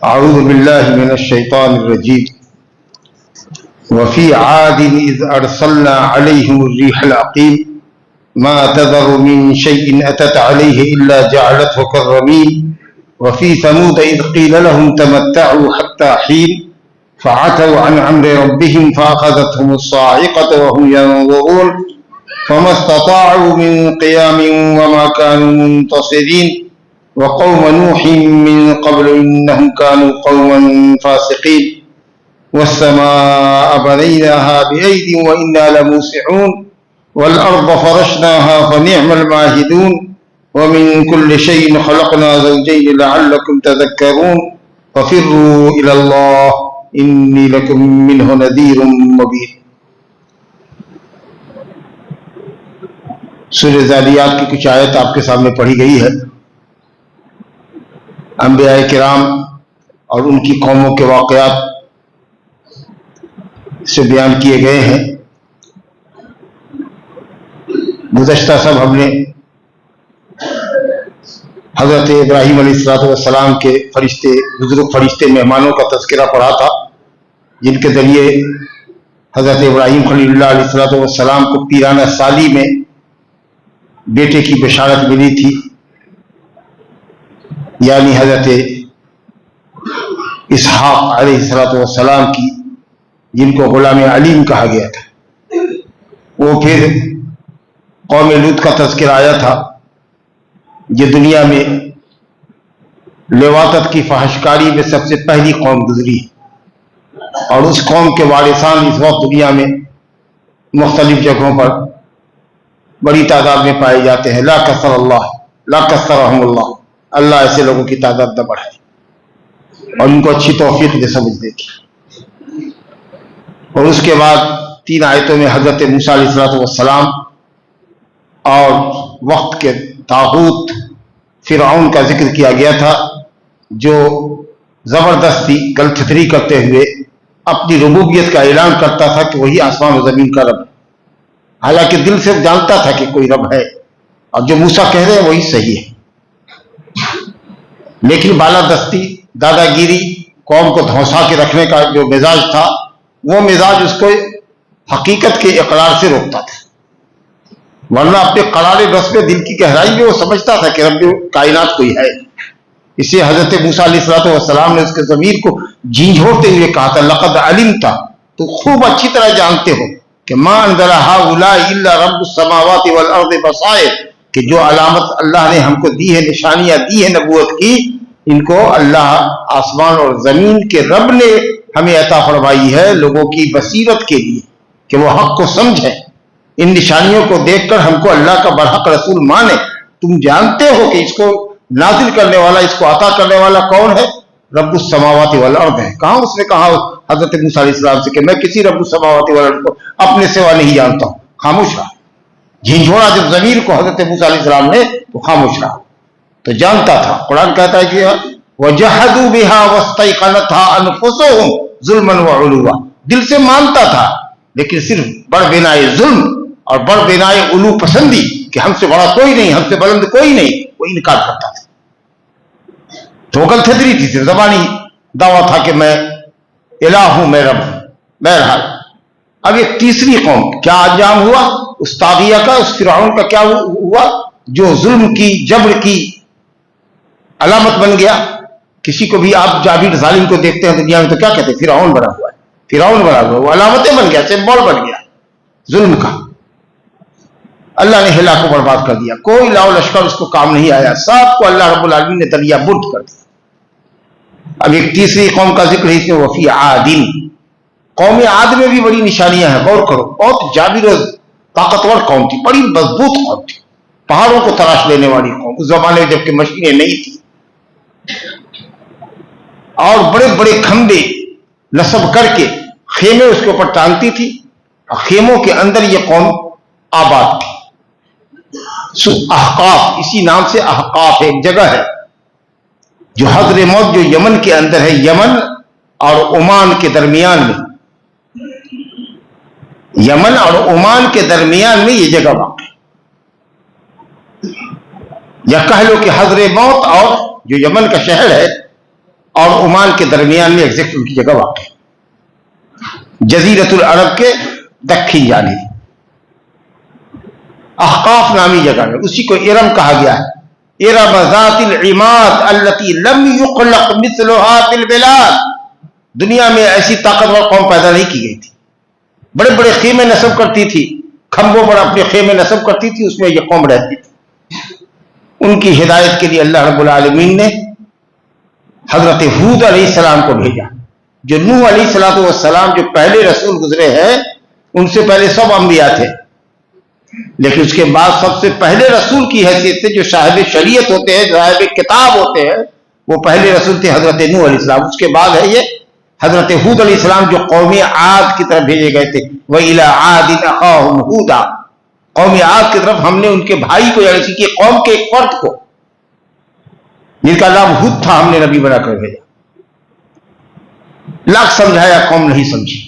أعوذ بالله من الشيطان الرجيم. وفي عاد إذ أرسلنا عليهم الريح العقيم ما تذر من شيء أتت عليه إلا جعلته كالرميم. وفي ثمود إذ قيل لهم تمتعوا حتى حين فعتوا عن أمر ربهم فأخذتهم الصاعقة وهم ينظرون فما استطاعوا من قيام وما كانوا منتصرين. وقوم نوح من قبل إنهم كانوا قوما فاسقين. والسماء بنيناها بأيد وإنا لموسعون. والأرض فرشناها فنعم الماهدون. ومن كل شيء خلقنا زوجين لعلكم تذكرون. ففروا إلى الله إني لكم منه نذير مبين. سورہ ذاریات کی کچھ آیت آپ کے سامنے پڑھی گئی ہے. انبیاء کرام اور ان کی قوموں کے واقعات سے بیان کیے گئے ہیں. گزشتہ سب ہم نے حضرت ابراہیم علیہ السلام کے فرشتے بزرگ فرشتے مہمانوں کا تذکرہ پڑھا تھا، جن کے ذریعے حضرت ابراہیم خلیل اللہ علیہ السلام کو پیرانہ سالی میں بیٹے کی بشارت ملی تھی، یعنی حضرت اسحاق علیہ السلام کی، جن کو غلام علیم کہا گیا تھا. وہ پھر قوم لوط کا تذکرہ آیا تھا، یہ دنیا میں لواطت کی فحشکاری میں سب سے پہلی قوم گزری، اور اس قوم کے وارثان اس وقت دنیا میں مختلف جگہوں پر بڑی تعداد میں پائے جاتے ہیں. لا کثرہم اللہ، اللہ ایسے لوگوں کی تعداد نہ بڑھائے اور ان کو اچھی توفیق دے سمجھنے کی. اور اس کے بعد 3 آیتوں میں حضرت موسیٰ علیہ السلام اور وقت کے طاغوت فرعون کا ذکر کیا گیا تھا، جو زبردستی گلتھتری کرتے ہوئے اپنی ربوبیت کا اعلان کرتا تھا کہ وہی آسمان و زمین کا رب ہے، حالانکہ دل سے جانتا تھا کہ کوئی رب ہے اور جو موسیٰ کہہ رہے ہیں وہی صحیح ہے. لیکن بالادستی، دادا گیری، قوم کو دھونسا کے رکھنے کا جو مزاج تھا، وہ مزاج اس کو حقیقت کے اقرار سے روکتا تھا. ورنہ اپنے قرار رس میں دل کی گہرائی میں وہ سمجھتا تھا کہ رب کائنات کوئی ہے. اسے حضرت موسیٰ علیہ السلام نے اس کے ضمیر کو جھنجھوڑتے ہوئے کہا تھا، لقد علمت، تو خوب اچھی طرح جانتے ہو کہ ما انزل هؤلاء الا رب السماوات والارض بصائر، کہ جو علامت اللہ نے ہم کو دی ہے، نشانیاں دی ہے نبوت کی، ان کو اللہ آسمان اور زمین کے رب نے ہمیں عطا فرمائی ہے لوگوں کی بصیرت کے لیے، کہ وہ حق کو سمجھیں. ان نشانیوں کو دیکھ کر ہم کو اللہ کا برحق رسول مانے. تم جانتے ہو کہ اس کو نازل کرنے والا، اس کو عطا کرنے والا کون ہے؟ رب السماوات والارض ہے. کہاں اس نے کہا حضرت موسیٰ علیہ السلام سے کہ میں کسی رب السماوات والارض کو اپنے سوا نہیں جانتا ہوں؟ خاموش رہا. جھنجھوڑا جب ضمیر کو حضرت موسیٰ علیہ السلام نے تو خاموش رہا. تو جانتا تھا. قرآن کہتا ہے کہ وَجَحَدُوا بِهَا وَاسْتَيْقَنَتْهَا أَنفُسُهُمْ ظُلْمًا وَعُلُوًّا، دل سے مانتا تھا لیکن صرف بڑھ بنائے ظلم اور بڑھ بنائے علو پسندی کہ ہم سے بڑا کوئی نہیں، ہم سے بلند کوئی نہیں، وہ انکار کرتا تھا. تو غلطی تھی، صرف زبانی دعویٰ تھا کہ میں الہ ہوں، میں رب ہوں. بہرحال اب ایک تیسری قوم کیا انجام ہوا اس طاغیہ کا، اس فرعون کا کیا ہوا جو ظلم کی، جبر کی علامت بن گیا. کسی کو بھی آپ جابر ظالم کو دیکھتے ہیں دنیا میں تو کیا کہتے ہیں؟ فرعون بنا ہوا ہے، فرعون بنا ہوا ہے. وہ علامتیں بن گیا، سمبول بن گیا ظلم کا. اللہ نے ہلا کو برباد کر دیا، کوئی لاؤ لشکر اس کو کام نہیں آیا، سب کو اللہ رب العالمین نے دریا برد کر دیا. اب ایک تیسری قوم کا ذکر ہے اس میں، وفی عادن، قوم عاد میں بھی بڑی نشانیاں ہیں. غور کرو، بہت جابر و طاقتور قوم تھی، بڑی مضبوط قوم تھی، پہاڑوں کو تراش لینے والی قوم. اس زمانے میں جبکہ مشینیں نہیں تھی، اور بڑے بڑے کھمبے نصب کر کے خیمے اس کے اوپر ٹانگتی تھی، اور خیموں کے اندر یہ قوم آباد تھی. احقاف، اسی نام سے احقاف ایک جگہ ہے جو حضر موت، جو یمن کے اندر ہے، یمن اور عمان کے درمیان میں، یمن اور عمان کے درمیان میں یہ جگہ واقع ہے. یا کہہ لو کہ حضر موت اور جو یمن کا شہر ہے اور عمان کے درمیان میں ایگزیکٹ ان کی جگہ واقع ہے، جزیرۃ العرب کے دکھن جانب احقاف نامی جگہ میں، اسی کو ارم کہا گیا ہے۔ ارم ذات العماد التي لم يخلق مثلها في البلاد، دنیا میں ایسی طاقتور قوم پیدا نہیں کی گئی تھی، بڑے بڑے خیمے نصب کرتی تھی، کھمبوں پر اپنے خیمے نصب کرتی تھی، اس میں یہ قوم رہتی تھی۔ ان کی ہدایت کے لیے اللہ رب العالمین نے حضرت ہود علیہ السلام کو بھیجا، جو نوح علیہ السلام جو پہلے رسول گزرے ہیں، ان سے پہلے سب انبیاء تھے، لیکن اس کے بعد سب سے پہلے رسول کی حیثیت سے جو صاحب شریعت ہوتے ہیں، صاحب کتاب ہوتے ہیں، وہ پہلے رسول تھے حضرت نوح علیہ السلام۔ اس کے بعد ہے یہ حضرت ہود علیہ السلام جو قوم عاد کی طرف بھیجے گئے تھے، وَإِلَىٰ عَادٍ أَخَاهُمْ هُودًا، قوم عاد کی طرف ہم نے ان کے بھائی کو، یعنی اسی کی قوم کے ایک فرد کو جن کا نام ہود تھا، ہم نے نبی بنا کر بھیجا۔ لاکھ سمجھایا، قوم نہیں سمجھی،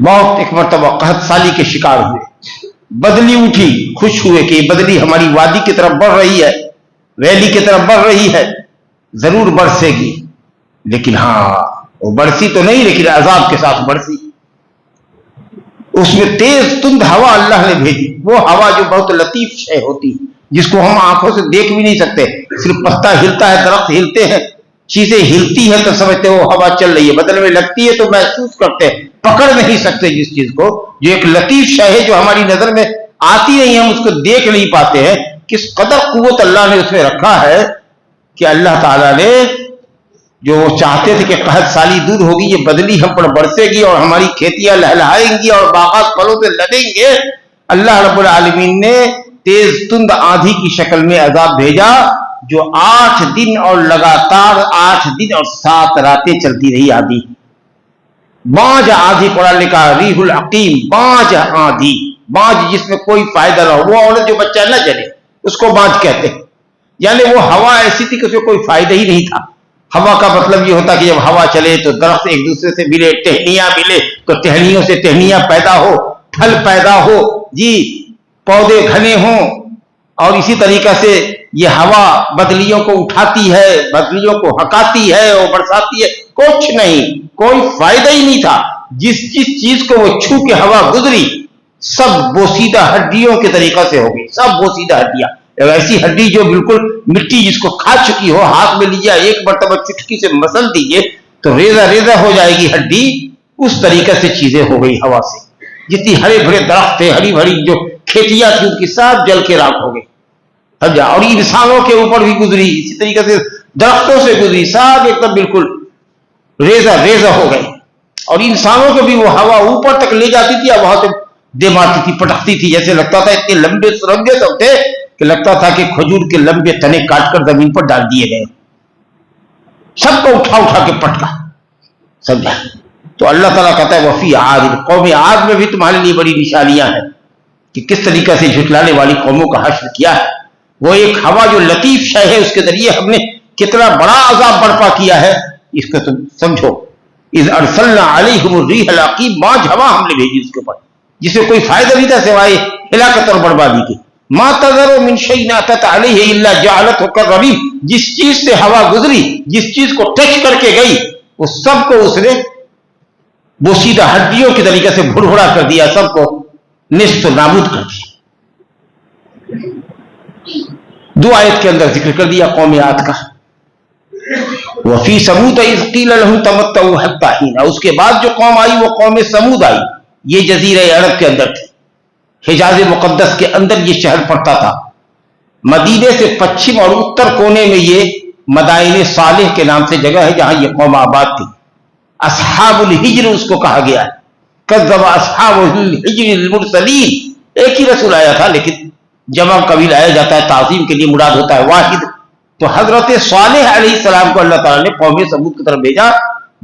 بہت ایک مرتبہ قحط سالی کے شکار ہوئے، بدلی اٹھی، خوش ہوئے کہ یہ بدلی ہماری وادی کی طرف بڑھ رہی ہے، ویلی کی طرف بڑھ رہی ہے، ضرور برسے گی، لیکن ہاں وہ برسی تو نہیں، لیکن عذاب کے ساتھ برسی۔ اس میں تیز تند ہوا اللہ نے بھیجی، وہ ہوا جو بہت لطیف شے ہوتی، جس کو ہم آنکھوں سے دیکھ بھی نہیں سکتے، صرف پتا ہلتا ہے، درخت ہلتے ہیں، چیزیں ہلتی ہیں تو سمجھتے وہ ہوا چل رہی ہے، بدل میں لگتی ہے تو محسوس کرتے ہیں، پکڑ نہیں سکتے جس چیز کو، جو ایک لطیف شے ہے جو ہماری نظر میں آتی نہیں، ہم اس کو دیکھ نہیں پاتے ہیں۔ کس قدر قوت اللہ نے اس میں رکھا ہے کہ اللہ تعالیٰ نے جو وہ چاہتے تھے کہ قحط سالی دور ہوگی، یہ بدلی ہم پر برسے گی اور ہماری کھیتیاں لہلہائیں گی اور باغات پھلوں سے لدیں گے، اللہ رب العالمین نے تیز تند آندھی کی شکل میں عذاب بھیجا، جو 8 دن اور لگاتار 8 دن اور 7 راتیں چلتی رہی آندھی۔ بانج آندھی، قرآن نے کہا ریح العقیم، بانج آندھی، بانج جس میں کوئی فائدہ نہ ہو، وہ عورت جو بچہ نہ جلے اس کو بانج کہتے ہیں، یعنی وہ ہوا ایسی تھی کہ اس میں کوئی فائدہ ہی نہیں تھا۔ ہوا کا مطلب یہ ہوتا کہ جب ہوا چلے تو درخت ایک دوسرے سے ملے، ٹہنیاں ملے تو ٹہنیوں سے ٹہنیاں پیدا ہو، پھل پیدا ہو، جی پودے گھنے ہوں، اور اسی طریقے سے یہ ہوا بدلیوں کو اٹھاتی ہے، بدلیوں کو ہکاتی ہے اور برساتی ہے، کچھ نہیں، کوئی فائدہ ہی نہیں تھا۔ جس چیز کو وہ چھو کے ہوا گزری، سب بوسیدہ ہڈیوں کے طریقہ سے ہوگی، سب بوسیدہ ہڈیاں، ایسی ہڈی جو بالکل مٹی جس کو کھا چکی ہو، ہاتھ میں لیجیے، ایک مرتبہ چٹکی سے مسل دیجیے تو ریزہ ریزہ ہو جائے گی ہڈی، اس طریقے سے چیزیں ہو گئی ہوا سے۔ جتنی ہرے بھرے درخت تھے، ہری بھری جو کھیتیاں تھی، ان کی سب جل کے راکھ ہو گئی، سمجھا، اور انسانوں کے اوپر بھی گزری، اسی طریقے سے درختوں سے گزری، سب ایک دم بالکل ریزہ ریزہ ہو گئی، اور انسانوں کو بھی وہ ہوا اوپر تک لے جاتی تھی اور وہاں سے دے مارتی تھی، پٹکتی تھی، جیسے لگتا تھا اتنے لمبے سرنگے سب تھے کہ لگتا تھا کہ کھجور کے لمبے تنے کاٹ کر زمین پر ڈال دیے گئے، سب کو اٹھا اٹھا کے پٹکا، سمجھا۔ تو اللہ تعالیٰ کہتا ہے وفی عاد، قوم عاد میں بھی تمہارے لیے بڑی نشانیاں ہیں کہ کس طریقے سے جھٹلانے والی قوموں کا حشر کیا ہے۔ وہ ایک ہوا جو لطیف شے ہے، اس کے ذریعے ہم نے کتنا بڑا عذاب برپا کیا ہے، اس کو تم سمجھو۔ اذ ارسلنا علیہم الریح العقیم، بانج ہوا ہم نے بھیجی اس کے اوپر، جس سے کوئی فائدہ نہیں تھا سوائے ہلاکت اور بربادی کی۔ ما تذر من شیء اتت علیہ الا جعلته كالرمیم، جس چیز سے ہوا گزری، جس چیز کو ٹچ کر کے گئی، وہ سب کو اس نے بوسیدہ ہڈیوں کے طریقے سے بھڑبڑا کر دیا، سب کو نیست و نابود کر دیا۔ دو آیت کے اندر ذکر کر دیا قوم عاد کا۔ وفی ثمود اذ قیل لهم تمتعوا حتی حین، اس کے بعد جو قوم آئی وہ قوم ثمود آئی، یہ جزیرہ عرب کے اندر تھی، حجاز مقدس کے اندر یہ شہر پڑتا تھا، مدینے سے پچھم اور اتر کونے میں یہ مدائن صالح کے نام سے جگہ ہے جہاں یہ قوم آباد تھی۔ اصحاب الحجر اس کو کہا گیا ہے، کذب اصحاب الحجر المرسلین، ایک ہی رسول آیا تھا لیکن جمع کبھی لایا جاتا ہے، تعظیم کے لیے مراد ہوتا ہے واحد۔ تو حضرت صالح علیہ السلام کو اللہ تعالیٰ نے قوم ثمود کی طرف بھیجا،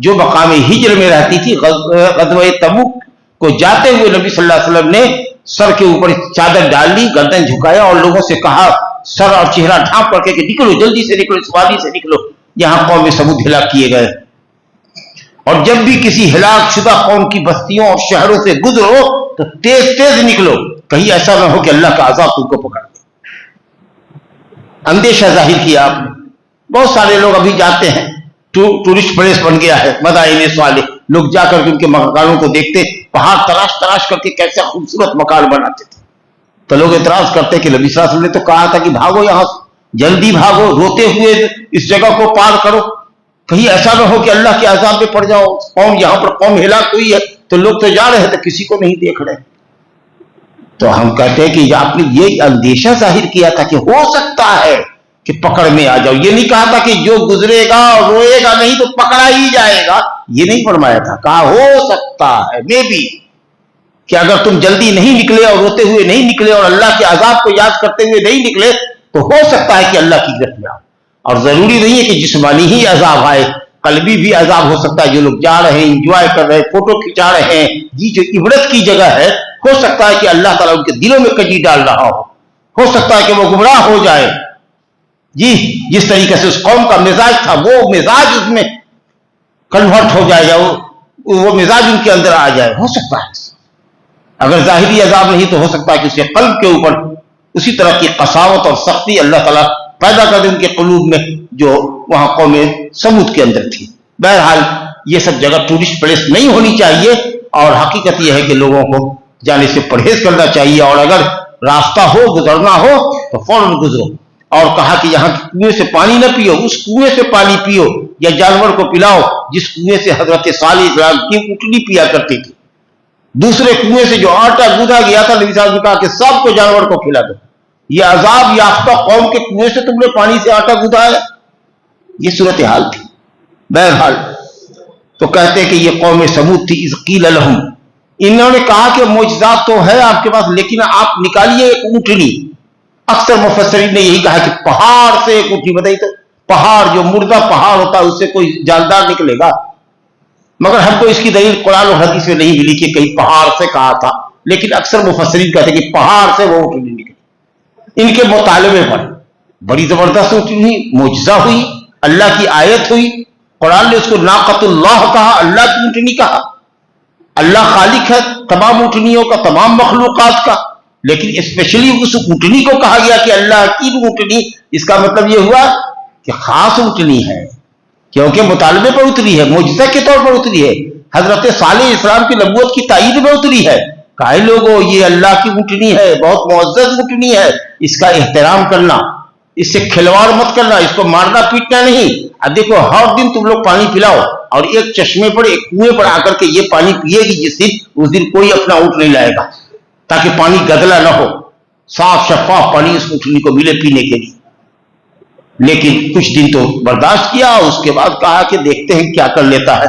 جو مقام ہجر میں رہتی تھی۔ غزوہ تبوک کو جاتے ہوئے نبی صلی اللہ علیہ وسلم نے سر کے اوپر چادر ڈال لی، گردن جھکایا اور لوگوں سے کہا سر اور چہرہ ڈھانپ کر کے کہ نکلو، جلدی سے نکلو، اس وادی سے نکلو، یہاں قوم ثمود ہلاک کیے گئے۔ اور جب بھی کسی ہلاک شدہ قوم کی بستیوں اور شہروں سے گزرو تو تیز تیز نکلو، کہیں ایسا نہ ہو کہ اللہ کا عذاب تم کو پکڑ دے۔ اندیشہ ظاہر کیا آپ نے، बहुत सारे लोग अभी जाते हैं, टूरिस्ट प्लेस बन गया है मदाइन साले, लोग जाकर के उनके मकानों को देखते, पहाड़ तराश तराश करके कैसे खूबसूरत मकान बनाते थे। तो लोग एतराज करते कि नबी सल्लल्लाहु अलैहि वसल्लम ने तो कहा था कि भागो यहां से, जल्दी भागो, रोते हुए इस जगह को पार करो, कहीं ऐसा ना हो कि अल्लाह के अजाब में पड़ जाओ। कौम यहां पर कौम हिलाक हुई है, तो लोग तो जा रहे थे, किसी को नहीं देख रहे। तो हम कहते हैं कि आपने ये अंदेशा जाहिर किया था कि हो सकता है कि पकड़ में आ जाओ, ये नहीं कहा था कि जो गुजरेगा और रोएगा नहीं तो पकड़ा ही जाएगा, ये नहीं फरमाया था। कहा हो सकता है मे भी कि अगर तुम जल्दी नहीं निकले और रोते हुए नहीं निकले और अल्लाह के अजाब को याद करते हुए नहीं निकले तो हो सकता है कि अल्लाह की गिरफ्त में आओ। और जरूरी नहीं है कि जिस्मानी ही अजाब आए, कल्बी भी अजाब हो सकता है। जो लोग जा रहे हैं, इंजॉय कर रहे हैं, फोटो खिंचा रहे हैं, ये जो इबरत की जगह है, हो सकता है कि अल्लाह ताला उनके दिलों में कजी डाल रहा हो सकता है कि वो गुमराह हो जाए। जी, जिस तरीके से उस कौम का मिजाज था, वो मिजाज उसमें कन्वर्ट हो जाएगा, वो मिजाज उनके अंदर आ जाए, हो सकता है। अगर जाहिरी अजाब नहीं तो हो सकता है कि उसके कल्ब के ऊपर उसी तरह की कसावत और सख्ती अल्लाह ताला पैदा कर दे उनके कुलूब में, जो वहां कौम समूद के अंदर थी। बहरहाल ये सब जगह टूरिस्ट प्लेस नहीं होनी चाहिए, और हकीकत यह है कि लोगों को जाने से परहेज करना चाहिए, और अगर रास्ता हो, गुजरना हो तो फौरन गुजरो। और कहा कि यहाँ कुएं से पानी न पियो, उस कुएं से पानी पियो, या जानवर को पिलाओ जिस कुएं से हजरत सालिह इस्लाम की उटनी पिया करती थी। दूसरे कुएं से जो आटा गूंदा गया था, नबी साहब ने कहा कि सबको जानवर को खिला दो। ये अजाब याफ्ता कौम के कुएं से तुमने पानी से आटा गूंदा है, ये सूरत हाल थी। बहरहाल तो कहते हैं कि ये कौम समूद थी। इज़ लहुम, इन्होंने कहा कि मोजज़ात तो है आपके पास, लेकिन आप निकालिए एक ऊँटनी। अक्सर मुफस्सिरीन ने यही कहा कि पहाड़ से एक ऊँटनी, बताइए तो पहाड़, जो मुर्दा पहाड़ होता है उससे कोई जानदार निकलेगा? मगर हमको इसकी दलील कुरान और हदीस में नहीं मिली कि कहीं पहाड़ से कहा था, लेकिन अक्सर मुफस्सिरीन कहते हैं कि पहाड़ से वो ऊँटनी निकली। इनके मुतालबे पर बड़ी जबरदस्त ऊँटनी, मोजज़ा हुई, अल्लाह की आयत हुई। कुरान ने उसको नाक़तुल्लाह कहा, अल्लाह की ऊँटनी कहा। अल्लाह खालिक है तमाम ऊँटनियों का, तमाम मखलूकात का, लेकिन स्पेशली उस ऊँटनी को कहा गया कि अल्लाह की ऊँटनी। इसका मतलब यह हुआ कि खास ऊँटनी है, क्योंकि मुतालबे पर उतरी है, मोजज़ा के तौर पर उतरी है, हजरत सालिह इस्लाम की नबूवत की तायीद में उतरी है। काहे लोगों, ये अल्लाह की ऊँटनी है, बहुत मुअज़्ज़ज़ ऊँटनी है, इसका एहतराम करना, इससे खिलवाड़ मत करना, इसको मारना पीटना नहीं। अब देखो, हर दिन तुम लोग पानी पिलाओ, और एक चश्मे पर, एक कुएं पर आकर के ये पानी पिएगी जिस दिन, उस दिन कोई अपना ऊँट नहीं लाएगा, ताकि पानी गदला ना हो, साफ शफाफ पानी इस ऊँटनी को मिले पीने के लिए। लेकिन कुछ दिन तो बर्दाश्त किया, उसके बाद कहा कि देखते हैं क्या कर लेता है,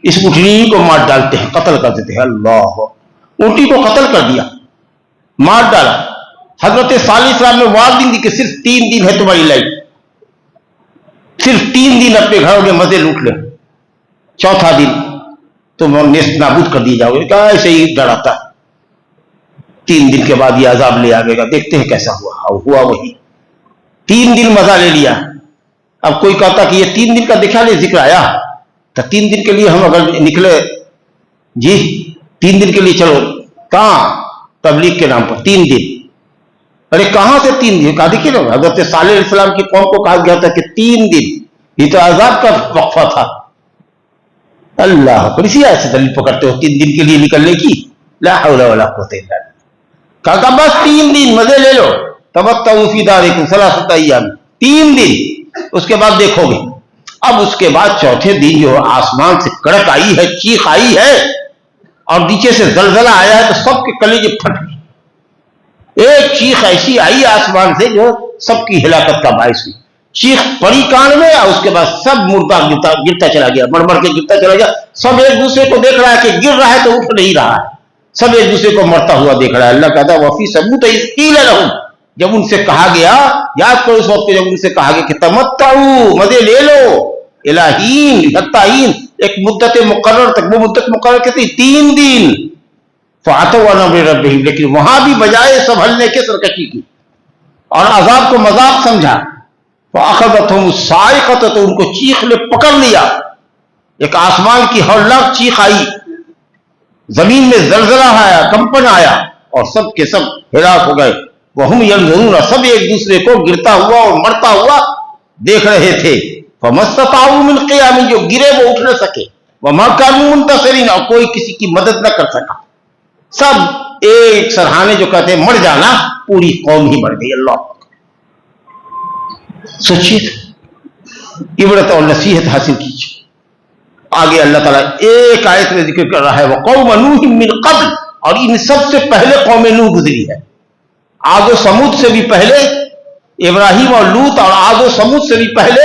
इस ऊँटनी को मार डालते हैं, कत्ल कर देते हैं। अल्लाह, ऊँटनी को कत्ल कर दिया, मार डाला। हजरत सालिह इस्लाम ने वार्निंग दी कि सिर्फ 3 दिन है तुम्हारी लाइफ, सिर्फ 3 दिन अपने घरों में मजे लूट ले, चौथा दिन तुम नेस्त नाबूद कर दिए जाओगे। क्या ऐसे ही डराता है। 3 दिन के बाद ये अजाब ले आएगा, देखते हैं कैसा हुआ वही। 3 दिन मजा ले लिया। अब कोई कहता कि ये 3 दिन का दिखा ले जिक्र आया, तो 3 दिन के लिए हम अगर निकले, जी 3 दिन के लिए चलो, कहाँ? तबलीग के नाम पर 3 दिन। अरे कहां से 3 दिन? कहा देखिए ना, हजरत सालिह इस्लाम की कौम को कहा गया था कि 3 दिन, ये तो अजाब का वक्फा था। अल्लाह, इसी ऐसे दलील पकड़ते हो 3 दिन के लिए निकलने की? ला हौला वला कुव्वता इल्ला बिल्लाह। कहा बस 3 दिन मजे ले लो, तबत्तऊ फी दारिकुम सलासता अय्याम, 3 दिन, उसके बाद देखोगे। अब उसके बाद चौथे दिन जो आसमान से कड़क आई है, चीख आई है, और नीचे से जलजला आया है, तो सबके कलेजे फट गए। एक चीख ऐसी आई आसमान से जो सबकी हिलाकत का बायस हुई। चीख पड़ी कान में, और उसके बाद सब मुर्दा गिरता चला गया, मर मर के गिरता चला गया। सब एक दूसरे को देख रहा है कि गिर रहा है तो उठ नहीं रहा है, सब एक दूसरे को मरता हुआ देख रहा है। अल्लाह कहता है वफी सबूत कील लहुम, जब उनसे कहा गया, याद करो उस वक्त जब उनसे कहा गया कि तमत्तऊ, मजे ले लो, इलाहीन हत्ताहीन, एक मुद्दत मुकर्रर तक, वो मुद्दत मुकर्रर कहती 3 दिन। लेकिन वहां भी बजाय संभलने के सरकशी की और अजाब को मजाक समझा, तो उनको चीख ने पकड़ लिया। एक आसमान की हौलनाक चीख आई, जमीन में जलजला आया, कंपन आया, और सब के सब हिलाक हो गए। वहुम यंजुरून, सब एक दूसरे को गिरता हुआ और मरता हुआ देख रहे थे, फमस्तताऊ मिन क़ियाम, जो गिरे वो उठ न सके, वमा कानू मुंतसिरीन, और कोई किसी की मदद न कर सका। सब एक सरहाने जो कहते हैं मर जाना, पूरी कौम ही मर गई। अल्लाह, सोचिए, इबरत और नसीहत हासिल कीजिए। आगे अल्लाह ताला एक आयत में जिक्र कर रहा है, वक़ौम नूह मिन क़ब्ल, और इन सब से पहले कौम नूह गुजरी है। आदो समूद से भी पहले इब्राहिम और लूत, और आदो समूद से भी पहले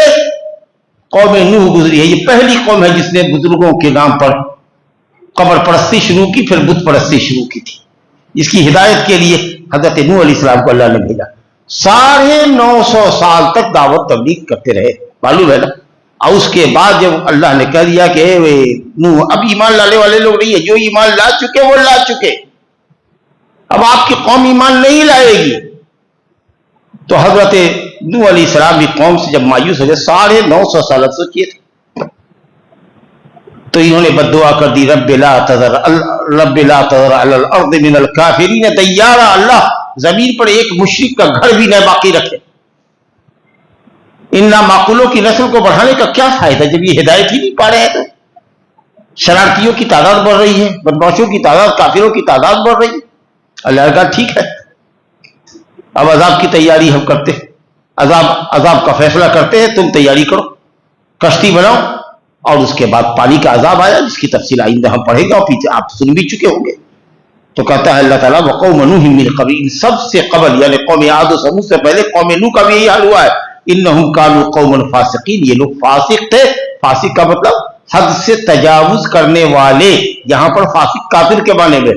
कौम नूह गुजरी है। ये पहली कौम है जिसने बुजुर्गों के नाम पर कब्र परस्ती शुरू की, फिर बुत परस्ती शुरू की थी। इसकी हिदायत के लिए हजरत नूह अलैहिस्सलाम को अल्लाह ने भेजा। 950 साल तक दावत तबलीग करते रहे, मालूम है ना। और उसके बाद जब अल्लाह ने कह दिया कि वे नूह अब ईमान लाने वाले लोग नहीं है, जो ईमान ला चुके वो ला चुके, अब आपकी कौम ईमान नहीं लाएगी, तो हजरत नूह अलैहिस्सलाम की कौम से जब मायूस हो गए, 950 साल सोचिए, तो इन्होंने बद्दुआ कर दी, रब्बि ला तज़र अलल अर्द मिनल काफिरीन दय्यारा, अल्लाह जमीन पर एक मुशरिक का घर भी न बाकी रखे। इन नामाकुलों की नस्ल को बढ़ाने का क्या फायदा जब ये हिदायत ही नहीं पा रहे हैं। तो शरारतियों की तादाद बढ़ रही है, बदमाशों की तादाद, काफिरों की तादाद बढ़ रही है। अल्लाह का ठीक है, अब अजाब की तैयारी हम करते हैं, अजाब का फैसला करते हैं, तुम तैयारी करो, कश्ती बनाओ, और उसके बाद पानी का अजाब आया, जिसकी तफसील आइंदा हम पढ़ेंगे और पीछे आप सुन भी चुके होंगे। तो कहता है अल्लाह ताला, वक़ौम नूह मिन क़ब्ल, इन सबसे कबल यानी कौम आद और समूद से पहले कौम नूह का भी यही हाल हुआ है। इन्नहुम कानू कौमन फासिकीन, ये लोग फासिक थे। फासिक का मतलब हद से तजावुज करने वाले, यहां पर फासिक काफिर के माने में,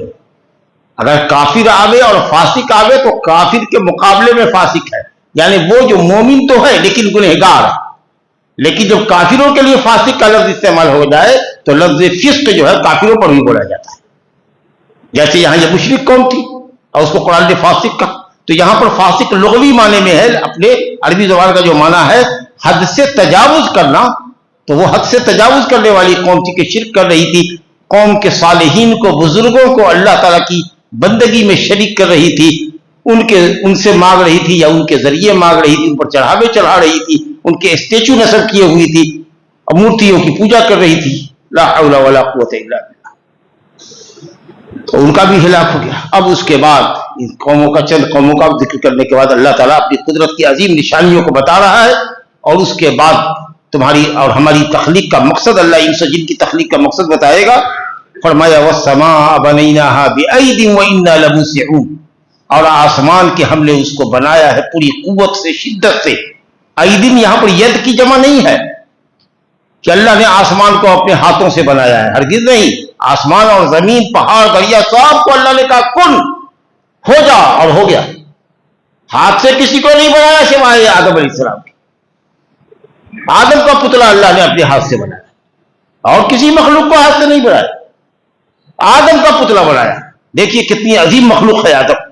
अगर काफिर आवे और फासिक आवे तो काफिर के मुकाबले में फासिक है, यानी वो जो मोमिन तो है लेकिन गुनहगार है। लेकिन जब काफिरों के लिए फासिक का लफ्ज इस्तेमाल हो जाए तो लफ्ज फिस्क जो है काफिरों पर भी बोला जाता है। जैसे यहां ये मुशरिक कौम थी और उसको कुरान ने फासिक कहा, तो यहां पर फासिक लुग़वी माने में है, अपने अरबी ज़बान का जो माना है हद से तजावुज करना, तो वो हद से तजावुज करने वाली कौम थी कि शिर्क कर रही थी, कौम के सालिहीन को, बुजुर्गों को अल्लाह ताला की बंदगी में शरीक कर रही थी, उनसे मांग रही थी या उनके जरिए मांग रही थी, उन पर चढ़ावे चढ़ा रही थी, उनके स्टेचू नस्ब किए हुई थी, मूर्तियों की पूजा कर रही थी। ला हौला वला कुव्वता इल्ला बिल्लाह, तो उनका भी हिलाक हो गया। अब उसके बाद इन कौमों का, चंद कौमों का जिक्र करने के बाद अल्लाह ताला अपनी कुदरत की अजीम निशानियों को बता रहा है, और उसके बाद तुम्हारी और हमारी तख्लीक का मकसद, अल्लाह इंसान जिन की तख्लीक का मकसद बताएगा। फरमाया वस्समा बनैनाहा बिअयदिन व इन्ना लमूसिऊन, और आसमान के हमने उसको बनाया है पूरी कुव्वत से, शिद्दत से। अयदिन यहां पर यद की जमा नहीं है कि अल्लाह ने आसमान को अपने हाथों से बनाया है, हरगिज नहीं। आसमान और जमीन, पहाड़, दरिया, सबको अल्लाह ने कहा कुन हो जा, और हो गया। हाथ से किसी को नहीं बनाया सिवाय आदम अलैहिस्सलाम के। आदम का पुतला अल्लाह ने अपने हाथ से बनाया, और किसी मखलूक को हाथ से नहीं बनाया, आदम का पुतला बनाया। देखिए कितनी अजीम मखलूक है आदम,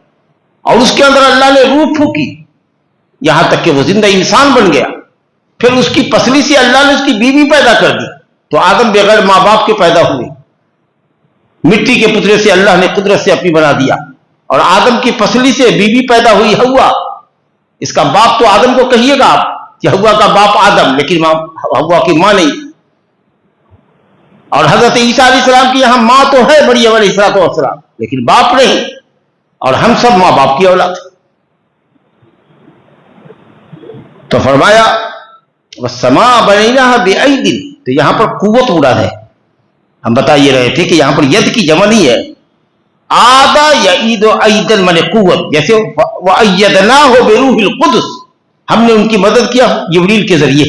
और उसके अंदर अल्लाह ने रूह फूकी, यहां तक कि वो जिंदा इंसान बन गया। फिर उसकी पसली से अल्लाह ने उसकी बीवी पैदा कर दी, तो आदम बगैर मां बाप के पैदा हुए। मिट्टी के पुतले से अल्लाह ने कुदरत से अपनी बना दिया, और आदम की पसली से बीवी पैदा हुई हव्वा। इसका बाप तो आदम को कहिएगा आप कि हव्वा का बाप आदम, लेकिन हव्वा की मां नहीं। और हजरत ईसा अलैहिस्सलाम की यहां मां तो है मरियम अलैहिस्सलाम, लेकिन बाप नहीं, और हम सब मां बाप की औलाद। तो फरमाया वस्समा बनैनाहा बिअयदिन, तो यहां पर कुव्वत मुराद है। हम बता ये रहे थे कि यहां पर यद की जमा नहीं है, आदा यईद अयदन माने कुव्वत। जैसे वअय्यदनाहु बिरूहिल कुद्स, हमने उनकी मदद किया जिब्रील के जरिए,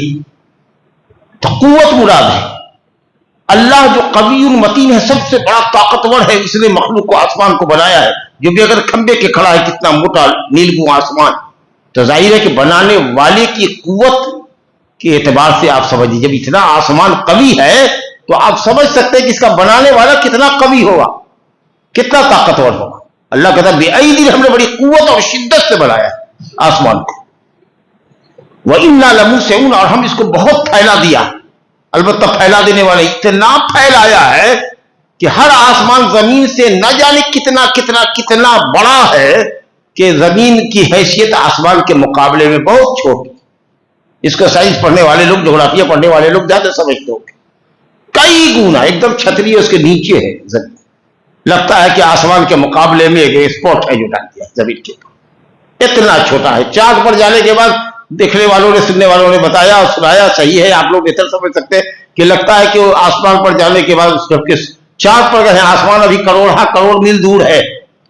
तो कुव्वत मुराद है। अल्लाह जो कवियुन मतीन है, सबसे बड़ा ताकतवर है, इसने मखलूक को, आसमान को बनाया है, जो भी अगर खंबे के खड़ा है, कितना मोटा नीलगू आसमान, तो जाहिर है कि बनाने वाले की कुव्वत के एतबार से आप समझिए, जब इतना आसमान कवि है तो आप समझ सकते हैं कि इसका बनाने वाला कितना कवि होगा, कितना ताकतवर होगा। अल्लाह कहता है बेअयदिन, हमने बड़ी कुव्वत और शिद्दत से बनाया है आसमान को। व इन्ना लमूसिऊन, और हम इसको बहुत फैला दिया। अलबत्ता फैला देने वाले इतना फैलाया है कि हर आसमान जमीन से न जाने कितना कितना कितना बड़ा है, कि जमीन की हैसियत आसमान के मुकाबले में बहुत छोटी। اس کو سائنس پڑھنے والے لوگ, جغرافیہ پڑھنے والے لوگ زیادہ سمجھتے ہوں گے. کئی گنا ایک دم چھتری اس کے نیچے ہے زمین. لگتا ہے کہ آسمان کے مقابلے میں ایک اسپاٹ ہے جو ڈال دیا زمین کے اوپر. اتنا چھوٹا ہے. چاند پر جانے کے بعد دیکھنے والوں نے, سننے والوں نے بتایا اور سنایا, صحیح ہے, آپ لوگ بہتر سمجھ سکتے ہیں کہ لگتا ہے کہ وہ آسمان پر جانے کے بعد جب کہ چاند پر گئے ہیں, آسمان ابھی کروڑ میل دور ہے,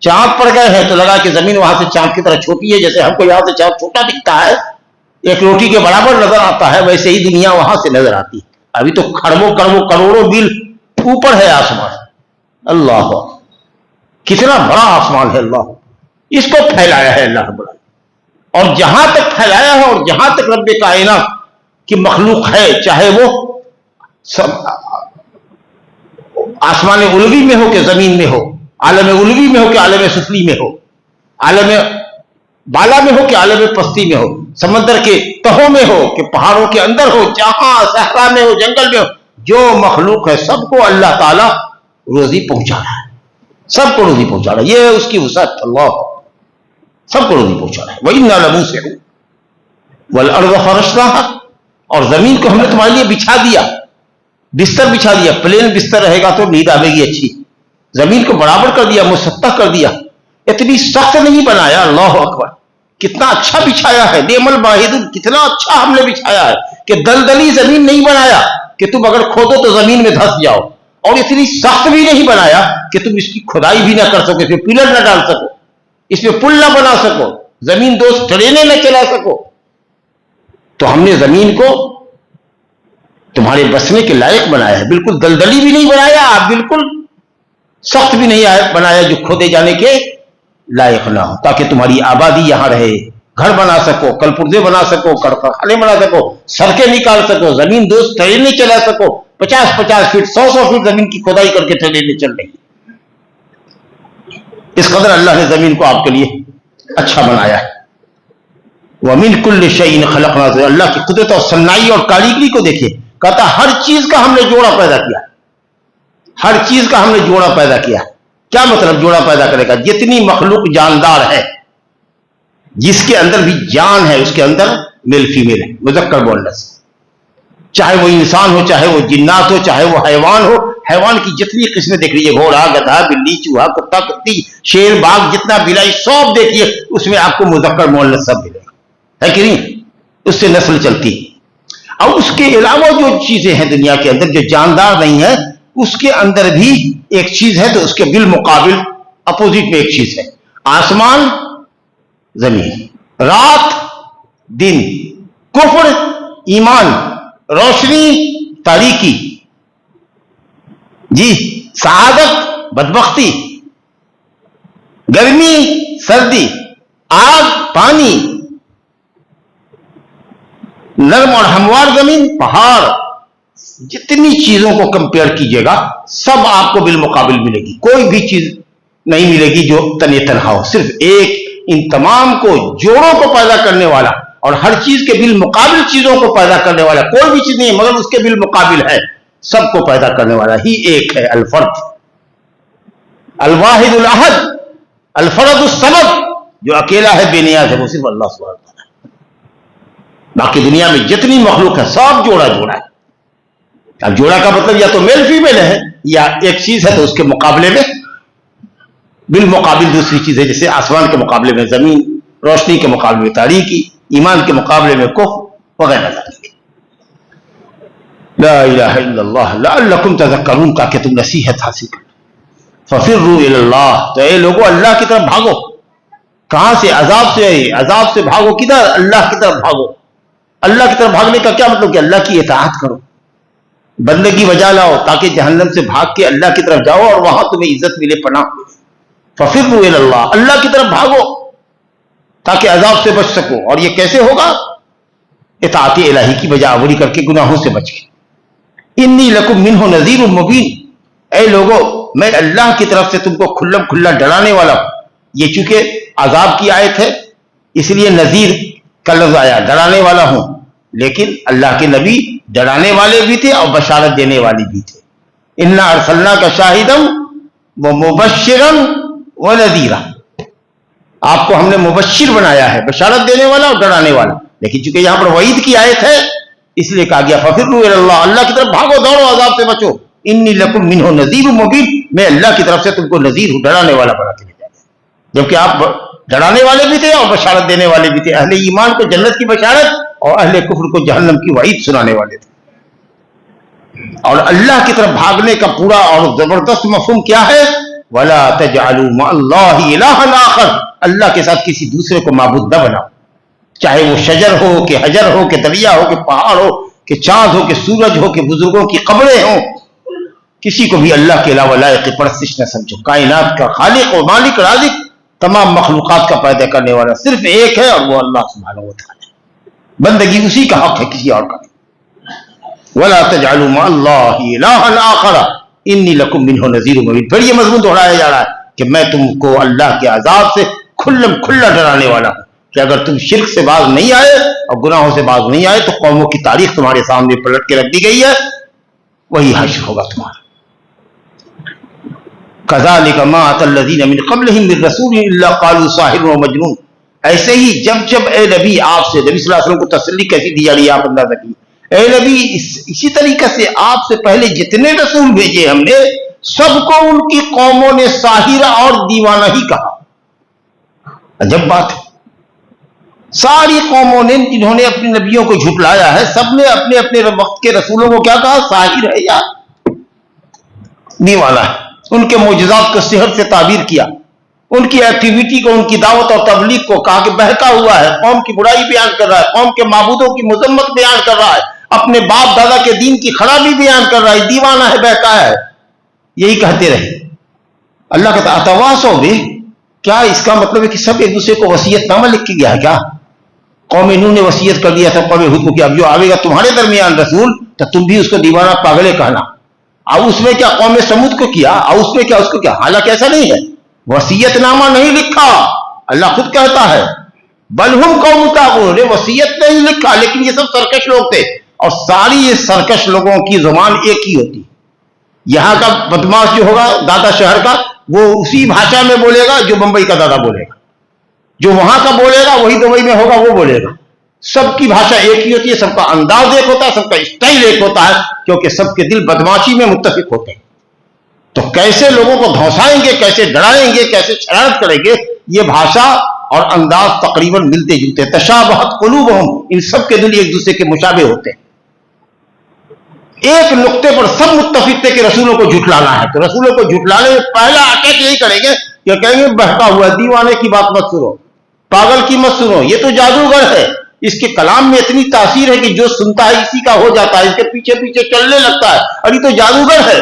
چاند پر گئے ہیں تو لگا کہ زمین وہاں سے چاند کی طرح چھوٹی ہے. جیسے ہم کو یہاں سے چاند چھوٹا دکھتا ہے, ایک روٹی کے برابر نظر آتا ہے, ویسے ہی دنیا وہاں سے نظر آتی ہے. ابھی تو کروڑوں میل اوپر ہے آسمان. اللہ کتنا بڑا آسمان ہے. اللہ اس کو پھیلایا ہے اللہ رب العالمین, اور جہاں تک پھیلایا ہے اور جہاں تک رب کائنات کی مخلوق ہے, چاہے وہ آسمان علوی میں ہو کہ زمین میں ہو, عالم علوی میں ہو کہ عالم سفلی میں ہو, عالم بالا میں ہو کہ عالم پستی میں ہو, سمندر کے تہوں میں ہو کہ پہاڑوں کے اندر ہو, جہاں صحرا میں ہو, جنگل میں ہو, جو مخلوق ہے سب کو اللہ تعالیٰ روزی پہنچا رہا ہے. سب کو روزی پہنچا رہا ہے. یہ اس کی وسعت. اللہ سب کو روزی پہنچا رہا ہے. وَإِنَّا لَمُوسِعُونَ وَالْأَرْضَ فَرَشْنَاهَا, اور زمین کو ہم نے تمہارے لیے بچھا دیا, بستر بچھا دیا. پلین بستر رہے گا تو نیند آئے گی اچھی. زمین کو برابر کر دیا, مسطح کر دیا. اتنی سخت نہیں بنایا. اللہ اکبر, کتنا اچھا بچھایا ہے. نعم الماہد, کتنا اچھا ہم نے بچھایا ہے کہ دلدلی زمین نہیں بنایا کہ تم اگر کھودو تو زمین میں دھس جاؤ, اور اتنی سخت بھی نہیں بنایا کہ تم اس کی کھدائی بھی نہ کر سکو, اس میں پلر نہ ڈال سکو, اس میں پل نہ بنا سکو, زمین دوست ٹرینیں نہ چلا سکو. تو ہم نے زمین کو تمہارے بسنے کے لائق بنایا ہے. بالکل دلدلی بھی نہیں بنایا, آپ بالکل سخت بھی نہیں بنایا جو کھودے جانے کے لائق نہ ہو, تاکہ تمہاری آبادی یہاں رہے, گھر بنا سکو, کل پرزے بنا سکو, کارخانے بنا سکو, سڑکیں نکال سکو, زمین دوست ٹرینیں چلا سکو. 50 فٹ 100 فٹ زمین کی کھدائی کر کے ٹرینیں چل رہی. اس قدر اللہ نے زمین کو آپ کے لیے اچھا بنایا ہے. وَمِن كُلِّ شَيْءٍ خَلَقْنَا, اللہ کی قدرت اور صنائی اور کاریگری کو دیکھیں. کہتا ہر چیز کا ہم نے جوڑا پیدا کیا, ہر چیز کا ہم نے جوڑا پیدا کیا. کیا مطلب جوڑا پیدا کرے گا؟ جتنی مخلوق جاندار ہے, جس کے اندر بھی جان ہے, اس کے اندر میل فیمیل ہے, مذکر بولنے سے, چاہے وہ انسان ہو, چاہے وہ جنات ہو, چاہے وہ حیوان ہو. حیوان کی جتنی قسمیں دیکھ لیجیے, گھوڑا, گدھا, بلی, چوہا, کتا, کتی, شیر, باغ, جتنا بلائی سب دیکھیے, اس میں آپ کو مذکر مؤنث سب ملے گا, ہے کہ نہیں؟ اس سے نسل چلتی ہے. اور اس کے علاوہ جو چیزیں ہیں دنیا کے اندر جو جاندار نہیں ہے, اس کے اندر بھی ایک چیز ہے, تو اس کے بالمقابل اپوزٹ میں ایک چیز ہے. آسمان زمین, رات دن, کفر ایمان, روشنی تاریکی, جی, سعادت بدبختی, گرمی سردی, آگ پانی, نرم اور ہموار زمین, پہاڑ, جتنی چیزوں کو کمپیئر کیجئے گا سب آپ کو بالمقابل ملے گی. کوئی بھی چیز نہیں ملے گی جو تنہا تنہا ہو. صرف ایک ان تمام کو جوڑوں کو پیدا کرنے والا اور ہر چیز کے بالمقابل چیزوں کو پیدا کرنے والا کوئی بھی چیز نہیں مگر اس کے بالمقابل ہے, سب کو پیدا کرنے والا ہی ایک ہے, الفرد, الواحد الاحد, الفرد الصمد, جو اکیلا ہے, بے نیاز ہے, وہ صرف اللہ سبحانہ وتعالی. باقی دنیا میں جتنی مخلوق ہے سب جوڑا جوڑا ہے. اب جوڑا کا مطلب یا تو میل فیمیل ہے, یا ایک چیز ہے تو اس کے مقابلے میں بالمقابل دوسری چیز ہے. جیسے آسمان کے مقابلے میں زمین, روشنی کے مقابلے میں تاریکی, ایمان کے مقابلے میں کفر وغیرہ. لا الہ الا اللہ لعلکم تذکرون, تاکہ تم نصیحت حاصل کرو. ففروا الی اللہ, تو اے لوگو اللہ کی طرف بھاگو. کہاں سے؟ عذاب سے بھاگو. کدھر؟ اللہ کی طرف بھاگو. اللہ کی طرف بھاگنے کا کیا مطلب؟ کہ اللہ کی اطاعت کرو, بندگی بجا لاؤ, تاکہ جہنم سے بھاگ کے اللہ کی طرف جاؤ اور وہاں تمہیں عزت ملے, پناہ ملے. ففروا الی اللہ, اللہ کی طرف بھاگو تاکہ عذاب سے بچ سکو. اور یہ کیسے ہوگا؟ اطاعت الہی کی بجا آوری کر کے, گناہوں سے بچ کے. انی لکم منہ نذیر مبین, اے لوگو میں اللہ کی طرف سے تم کو کھلم کھلا ڈرانے والا ہوں. یہ چونکہ عذاب کی آیت ہے اس لیے نذیر کا لفظ آیا, ڈرانے والا ہوں. لیکن اللہ کے نبی ڈرانے والے بھی تھے اور بشارت دینے والے بھی تھے. انا ارسلناک شاہدا ومبشرا ونذیرا, آپ کو ہم نے مبشر بنایا ہے, بشارت دینے والا اور ڈرانے والا. لیکن چونکہ یہاں پر وعید کی آیت ہے اس لیے کہا گیا ففروا الی اللہ، اللہ کی طرف بھاگو دوڑو عذاب سے بچو، انی لکم منہ نذیر مبین، میں اللہ کی طرف سے تم کو نذیر ہوں، ڈرانے والا بنا کے لے جاؤں گا، جبکہ آپ ڈرانے والے بھی تھے اور بشارت دینے والے بھی تھے، اہل ایمان کو جنت کی بشارت اور اہل کفر کو جہنم کی وعید سنانے والے تھے۔ اور اللہ کی طرف بھاگنے کا پورا اور زبردست مفہوم کیا ہے؟ وَلَا تَجْعَلُوا مَعَ اللَّهِ إِلَٰهًا آخَرَ، اللہ کے ساتھ کسی دوسرے کو معبود نہ بناؤ، چاہے وہ شجر ہو کہ حجر ہو کہ دریا ہو کہ پہاڑ ہو کہ چاند ہو کہ سورج ہو کہ بزرگوں کی قبریں ہوں، کسی کو بھی اللہ کے علاوہ لائق پرستش نہ سمجھو۔ کائنات کا خالق و مالک رازق، تمام مخلوقات کا پیدا کرنے والا صرف ایک ہے اور وہ اللہ سبحانہ و تعالی، بندگی اسی کا حق ہے، کسی اور کا نہیں۔ وَلَا تَجْعَلُوا مَعَ اللَّهِ إِلَٰهًا آخَرَ إِنِّي لَكُم مِّنْهُ نَذِيرٌ مُّبِينٌ۔ پھر یہ مضمون دہرایا جا رہا ہے کہ میں تم کو اللہ کے عذاب سے کھلم کھلا ڈرانے والا ہوں کہ اگر تم شرک سے باز نہیں آئے اور گناہوں سے باز نہیں آئے تو قوموں کی تاریخ تمہارے سامنے پلٹ کے رکھ دی گئی ہے، وہی حشر ہوگا تمہارا۔ كَذَلِكَ مَا أَتَى الَّذِينَ مِن قَبْلِهِم مِّن رَّسُولٍ إِلَّا قَالُوا سَاحِرٌ وَمَجْنُونٌ۔ ایسے ہی جب جب اے نبی آپ سے، نبی صلی اللہ علیہ وسلم کو تسلی کیسی دی جا رہی ہے آپ اندازہ کیجیے، اے نبی اسی طریقے سے آپ سے پہلے جتنے رسول بھیجے ہم نے، سب کو ان کی قوموں نے ساحر اور دیوانہ ہی کہا۔ عجب بات ہے، ساری قوموں نے جنہوں نے اپنے نبیوں کو جھٹلایا ہے، سب نے اپنے اپنے وقت کے رسولوں کو کیا کہا؟ ساحر ہے یا دیوانہ ہے۔ ان کے معجزات کو سحر سے تعبیر کیا، ان کی ایکٹیویٹی کو، ان کی دعوت اور تبلیغ کو کہا کہ بہکا ہوا ہے، قوم کی برائی بیان کر رہا ہے، قوم کے معبودوں کی مذمت بیان کر رہا ہے، اپنے باپ دادا کے دین کی خرابی بیان کر رہا ہے، دیوانہ ہے، بہکا ہے، یہی کہتے رہے۔ اللہ کہتا اتواصوا بہ، کیا اس کا مطلب ہے کہ سب ایک دوسرے کو وصیت نامہ لکھ کے گیا ہے کیا؟ قوم نوح نے وصیت کر دیا تھا قوم ہود کو کہ اب جو آئے گا تمہارے درمیان رسول تو تم بھی اس کو دیوانہ پاگلے کہنا، اور اس میں کیا قوم سمود کو کیا، اور اس میں کیا اس کو کیا؟ حالانکہ ایسا نہیں ہے، وصیت نامہ نہیں لکھا، اللہ خود کہتا ہے بل ہم قوم طاغون، وصیت نہیں لکھا، لیکن یہ سب سرکش لوگ تھے، اور ساری یہ سرکش لوگوں کی زبان ایک ہی ہوتی، یہاں کا بدماش جو ہوگا دادا شہر کا وہ اسی بھاشا میں بولے گا جو بمبئی کا دادا بولے گا، جو وہاں کا بولے گا وہی دبئی میں ہوگا وہ بولے گا، سب کی بھاشا ایک ہی ہوتی ہے، سب کا انداز ایک ہوتا ہے، سب کا اسٹائل ایک ہوتا ہے، کیونکہ سب کے دل بدماشی میں متفق ہوتے ہیں۔ تو کیسے لوگوں کو دھوسائیں گے، کیسے ڈرائیں گے، کیسے شرارت کریں گے، یہ بھاشا اور انداز تقریباً ملتے جلتے، تشابہت قلوبہم، ان سب کے دل ایک دوسرے کے مشابہ ہوتے ہیں۔ ایک نقطے پر سب متفق تھے کہ رسولوں کو جھٹلانا ہے، تو رسولوں کو جھٹلانے میں پہلا اٹیک یہی کریں گے کہ کہیں گے بہکا ہوا ہے، دیوانے کی بات مت سنو، پاگل کی مت سنو، یہ تو جادوگر ہے، اس کے کلام میں اتنی تاثیر ہے کہ جو سنتا ہے اسی کا ہو جاتا ہے، اس کے پیچھے پیچھے چلنے لگتا ہے، اور یہ تو جادوگر ہے۔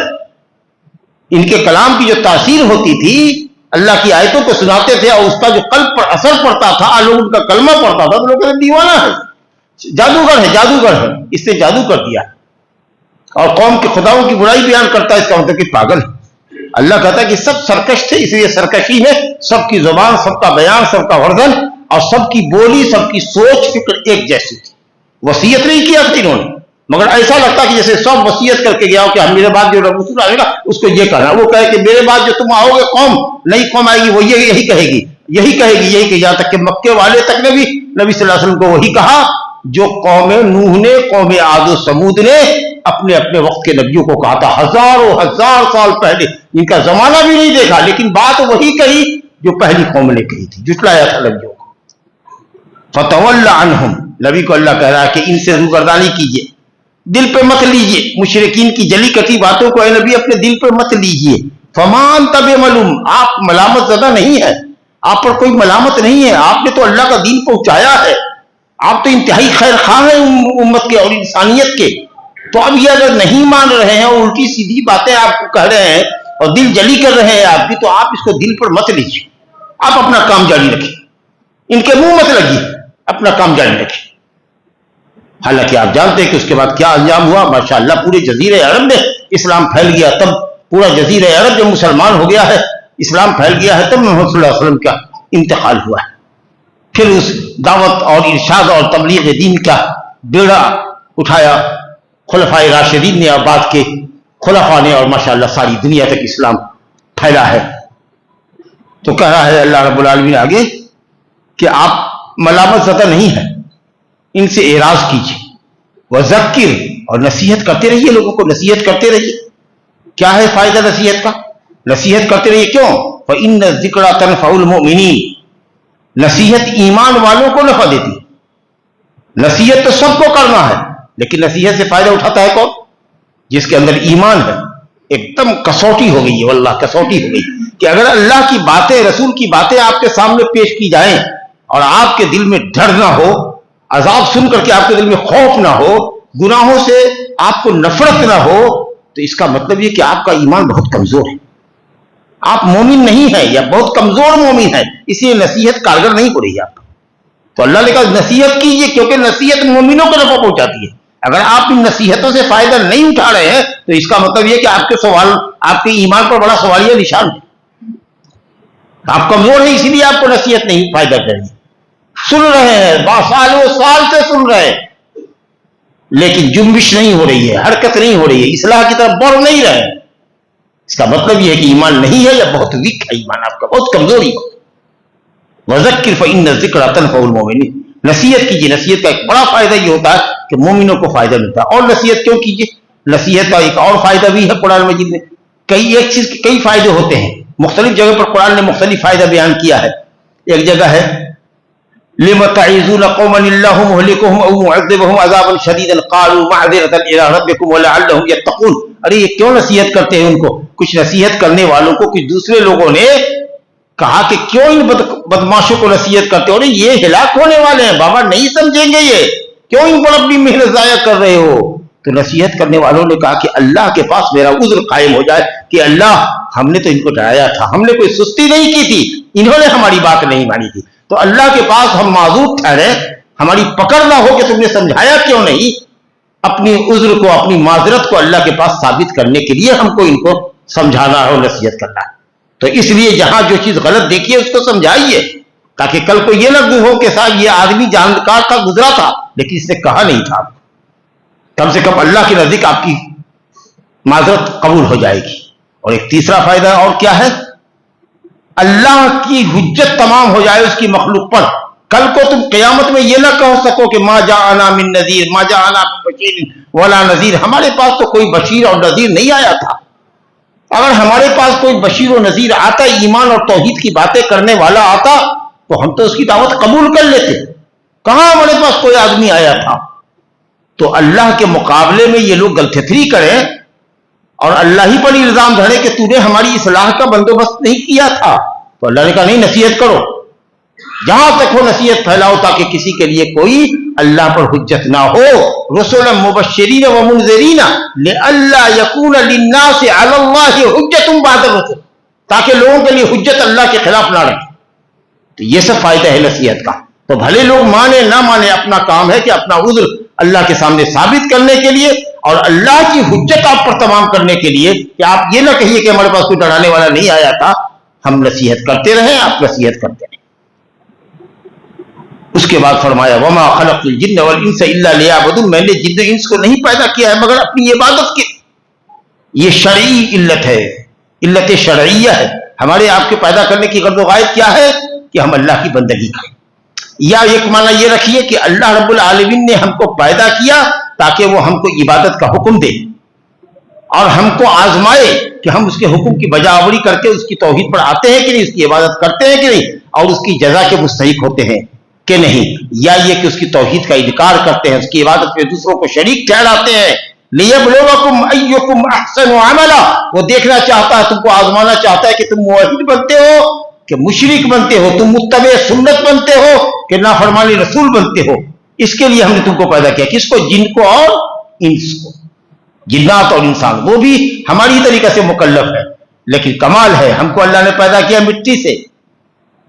ان کے کلام کی جو تاثیر ہوتی تھی، اللہ کی آیتوں کو سناتے تھے اور اس کا جو قلب پر اثر پڑتا تھا، لوگ ان کا کلمہ پڑتا تھا تو لوگ کہتے دیوانہ ہے، جادوگر ہے، جادوگر ہے، اس نے جادو کر دیا، اور قوم کے خداؤں کی برائی بیان کرتا ہے، اس کا مطلب کہ پاگل ہے۔ اللہ کہتا ہے کہ سب سرکش تھے، اس لیے سرکشی میں سب کی زبان، سب کا بیان، سب کا ورزن اور سب کی بولی، سب کی سوچ فکر ایک جیسی تھی۔ وصیت نہیں کیا تھا انہوں نے، مگر ایسا لگتا کہ جیسے سب وصیت کر کے گیا ہو کہ ہم میرے بعد جو رسول آئے گا اس کو یہ کہنا، وہ کہے کہ میرے بعد جو تم آؤ گے قوم، نئی قوم آئے گی، وہ یہی کہے گی، یہی کہ یہاں تک کہ مکے والے تک نے بھی نبی صلی اللہ علیہ وسلم کو وہی کہا جو قوم نوح نے، قوم عاد و سمود نے اپنے اپنے وقت کے نبیوں کو کہا تھا، ہزاروں ہزار سال پہلے، ان کا زمانہ بھی نہیں دیکھا لیکن بات وہی کہی جو پہلی قوم نے کہی تھی، جھٹلایا تھا نبیوں کو۔ فتول عنہم، نبی کو اللہ کہہ رہا ہے کہ ان سے روگردانی کیجیے، دل پہ مت لیجیے، مشرکین کی جلی کٹی باتوں کو اے نبی اپنے دل پہ مت لیجیے۔ فمان تب ملوم، آپ ملامت زدہ نہیں ہے، آپ پر کوئی ملامت نہیں ہے، آپ نے تو اللہ کا دین پہنچایا ہے، آپ تو انتہائی خیر خواہ ہیں امت کے اور انسانیت کے، تو اب یہ اگر نہیں مان رہے ہیں اور الٹی سیدھی باتیں آپ کو کہہ رہے ہیں اور دل جلی کر رہے ہیں آپ کی، تو آپ اس کو دل پر مت لیجیے، آپ اپنا کام جاری رکھیں، ان کے منہ مت لگیے، اپنا کام جاری رکھیں۔ حالانکہ آپ جانتے ہیں کہ اس کے بعد کیا انجام ہوا، ماشاءاللہ پورے جزیرہ عرب میں اسلام پھیل گیا، تب پورا جزیرہ عرب جو مسلمان ہو گیا ہے، اسلام پھیل گیا ہے، تب محمد صلی اللہ علیہ وسلم کا انتقال ہوا ہے۔ پھر اس دعوت اور ارشاد اور تبلیغ دین کا بیڑا اٹھایا خلفائے راشدین نے اور بعد کے خلفاء نے، اور ماشاءاللہ ساری دنیا تک اسلام پھیلا ہے۔ تو کہہ رہا ہے اللہ رب العالمین آگے کہ آپ ملامت زدہ نہیں ہے، इनसे एराज कीजिए। वज़क्किर, और नसीहत करते रहिए, लोगों को नसीहत करते रहिए। क्या है फायदा नसीहत का? नसीहत करते रहिए। क्यों? फ़इन्न ज़िक्रा तनफ़उल मुमिनीन, नसीहत ईमान वालों को नफा देती है। नसीहत तो सबको करना है, लेकिन नसीहत से फायदा उठाता है कौन? जिसके अंदर ईमान है। एकदम कसौटी हो गई है, वल्लाह कसौटी हो गई कि अगर अल्लाह की बातें, रसूल की बातें आपके सामने पेश की जाएं और आपके दिल में डर ना हो, अजाब सुन करके आपके दिल में खौफ ना हो, गुनाहों से आपको नफरत ना हो, तो इसका मतलब ये कि आपका ईमान बहुत कमजोर है, आप मोमिन नहीं है या बहुत कमजोर मोमिन है, इसलिए नसीहत कारगर नहीं हो रही है आपका। तो अल्लाह ने कहा नसीहत कीजिए, क्योंकि नसीहत मोमिनों को नफा पहुंचाती है। अगर आप इन नसीहतों से फायदा नहीं उठा रहे हैं तो इसका मतलब यह कि आपके ईमान पर बड़ा सवालिया निशान है, आप कमजोर हैं, इसीलिए आपको नसीहत नहीं फायदा करेगी। सुन रहे हैं, सालों साल से सुन रहे हैं, लेकिन जुम्बिश नहीं हो रही है, हरकत नहीं हो रही है, इस्लाह की तरफ बढ़ नहीं रहे। इसका मतलब यह है कि ईमान नहीं है या बहुत वीक है, ईमान आपका बहुत कमजोरी हो। वज़क्किर फ़इन्न ज़िक्रा तनफ़उल मुमिनीन, नसीहत कीजिए। नसीहत का एक बड़ा फायदा ये होता है कि मोमिनों को फायदा मिलता है। और नसीहत क्यों कीजिए? नसीहत का एक और फायदा भी है कुरान मजीद में। एक चीज के कई फायदे होते हैं, मुख्तलिफ जगह पर कुरान ने मुख्तलिफ फायदा बयान किया है। एक जगह है लिम तईज़ून कौमन अल्लाहु मुहलिकुहुम औ मुअज़्ज़िबुहुम अज़ाबन शदीदन क़ालू मअज़िरतन इला रब्बिकुम व लअल्लहुम यत्तक़ून। अरे ये क्यों नसीहत करते हैं उनको? कुछ नसीहत करने वालों को कुछ दूसरे लोगों ने कहा कि क्यों इन बदमाशों को नसीहत करते हो, ये हिलाक होने वाले हैं, बाबा नहीं समझेंगे, ये क्यों इन पर अपनी मेहनत ज़ाया कर रहे हो? तो नसीहत करने वालों ने कहा कि अल्लाह के पास मेरा उज़्र कायम हो जाए कि अल्लाह हमने तो इनको डराया था, हमने कोई सुस्ती नहीं की थी, इन्होंने हमारी बात नहीं मानी थी, तो अल्लाह के पास हम माजूर ठहरे, हमारी पकड़ ना हो कि तुमने समझाया क्यों नहीं। अपनी उज़्र को, अपनी माजरत को अल्लाह के पास साबित करने के लिए हमको इनको समझाना है और नसीहत करना है। तो इसलिए जहां जो चीज गलत देखिए उसको समझाइए, ताकि कल को ये ना हो कि साहब ये आदमी जानकार था, गुजरा था, लेकिन इसने कहा नहीं था। कम से कम अल्लाह के नजदीक आपकी माजरत कबूल हो जाएगी। और एक तीसरा फायदा और क्या है? अल्लाह की हुज्जत तमाम हो जाए उसकी मखलूक पर। कल को तुम क़यामत में ये ना कह सको कि मा जाअना मिन नज़ीर, मा जाअना मिन बशीर वला नज़ीर, हमारे पास तो कोई बशीर और नज़ीर नहीं आया था। अगर हमारे पास कोई बशीर और नज़ीर आता, ईमान और तौहीद की बातें करने वाला आता, तो हम तो उसकी दावत कबूल कर लेते। कहां हमारे पास कोई आदमी आया था? तो अल्लाह के मुकाबले में ये लोग गलतफहमी करें और अल्लाह ही पर इल्जाम धरे कि तूने हमारी इस्लाह का बंदोबस्त नहीं किया था, तो अल्लाह ने कहा नहीं, नसीहत करो, जहां तक हो नसीहत फैलाओ, ताकि किसी के लिए कोई अल्लाह पर हुज्जत ना हो। रसूलन मुबश्शिरीन व मुनज़िरीन लिअल्ला यकून लिन्नासि अलल्लाहि हुज्जतुन बअद रसूल, ताकि लोगों के लिए हुज्जत अल्लाह के खिलाफ ना रहे। तो ये सब फायदा है नसीहत का। तो भले लोग माने ना माने, अपना काम है कि अपना उज़्र अल्लाह के सामने साबित करने के लिए और अल्लाह की हुज्जत आप पर तमाम करने के लिए, कि आप ये ना कहिए कि हमारे पास कोई डराने वाला नहीं आया था, हम नसीहत करते रहे, आप नसीहत करते रहे। उसके बाद फरमाया वमा खलक़्तुल जिन्न वल इंसा इल्ला लियअबुदून, मैंने जिन्न इंस को नहीं पैदा किया है मगर अपनी इबादत के। ये शरई इल्लत है, इल्लत शरईया है। हमारे आपके पैदा करने की गर्द गायत क्या है? कि हम अल्लाह की बंदगी करें। या एक माना ये रखिए कि अल्लाह रब्बुल आलमीन ने हमको पैदा किया ताकि वो हमको इबादत का हुक्म दे और हमको आजमाए कि हम उसके हुक्म की बजावरी करके उसकी तौहीद पर आते हैं कि नहीं, उसकी इबादत करते हैं कि नहीं, और उसकी जजा के मुस्तहिक होते हैं कि नहीं, या ये कि उसकी तौहीद का इनकार करते हैं, उसकी इबादत में दूसरों को शरीक ठहराते हैं। लियब्लुवकुम अय्युकुम अहसनु अमला, वो देखना चाहता है, तुमको आजमाना चाहता है कि तुम मुवहिद बनते हो कि मुशरिक बनते हो, तुम मुत्तबे सुन्नत बनते हो कि नाफरमानी रसूल बनते हो। इसके लिए हमने तुमको पैदा किया। किसको? जिन को और इंस को, जिन्नात और इंसान, वो भी हमारी तरीका से मुकल्लफ है। लेकिन कमाल है, हमको अल्लाह ने पैदा किया मिट्टी से